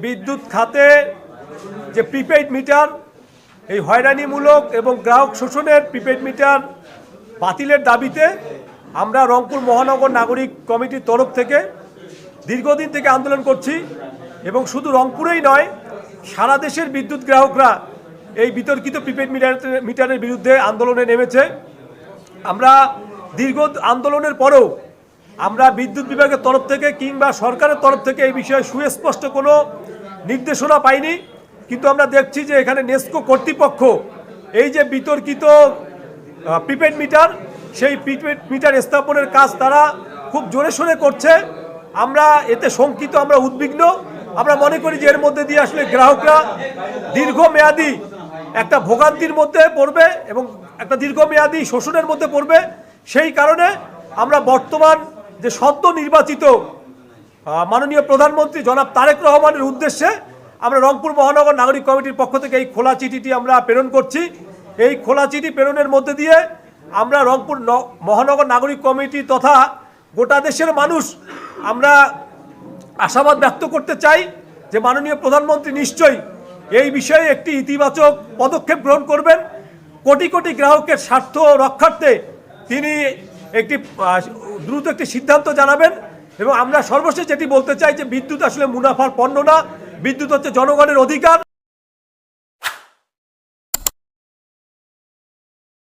বিদ্যুৎ খাতে যে প্রিপেইড মিটার এই হয়রানিমূলক এবং গ্রাহক শোষণের প্রিপেইড মিটার বাতিলের দাবিতে আমরা রংপুর মহানগর নাগরিক কমিটির তরফ থেকে দীর্ঘদিন থেকে আন্দোলন করছি এবং শুধু রংপুরেই নয় সারা দেশের বিদ্যুৎ গ্রাহকরা এই বিতর্কিত প্রিপেইড মিটারের বিরুদ্ধে আন্দোলনে নেমেছে। আমরা দীর্ঘ আন্দোলনের পরেও আমরা বিদ্যুৎ বিভাগের তরফ থেকে কিংবা সরকারের তরফ থেকে এই বিষয়ে সুস্পষ্ট কোনো নির্দেশনা পাইনি, কিন্তু আমরা দেখছি যে এখানে নেস্কো কর্তৃপক্ষ এই যে বিতর্কিত প্রিপেইড মিটার সেই প্রিপেইড মিটার স্থাপনের কাজ তারা খুব জোরে সোরে করছে। আমরা এতে শঙ্কিত, আমরা উদ্বিগ্ন। আমরা মনে করি যে এর মধ্যে দিয়ে আসলে গ্রাহকরা দীর্ঘমেয়াদী একটা ভোগান্তির মধ্যে পড়বে এবং একটা দীর্ঘমেয়াদী শোষণের মধ্যে পড়বে। সেই কারণে আমরা বর্তমান যে সদ্য নির্বাচিত মাননীয় প্রধানমন্ত্রী জনাব তারেক রহমানের উদ্দেশ্যে আমরা রংপুর মহানগর নাগরিক কমিটির পক্ষ থেকে এই খোলা চিঠিটি আমরা প্রেরণ করছি। এই খোলা চিঠি প্রেরণের মধ্যে দিয়ে আমরা রংপুর মহানগর নাগরিক কমিটি তথা গোটা দেশের মানুষ আমরা আশাবাদ ব্যক্ত করতে চাই যে মাননীয় প্রধানমন্ত্রী নিশ্চয়ই এই বিষয়ে একটি ইতিবাচক পদক্ষেপ গ্রহণ করবেন। কোটি কোটি গ্রাহকের স্বার্থ রক্ষার্থে তিনি দ্রুত একটি সিদ্ধান্ত জানাবেন। এবং আমরা সর্বশেষ যেটি বলতে চাই যে বিদ্যুৎ আসলে মুনাফার পণ্য না, বিদ্যুৎ হচ্ছে জনগণের অধিকার।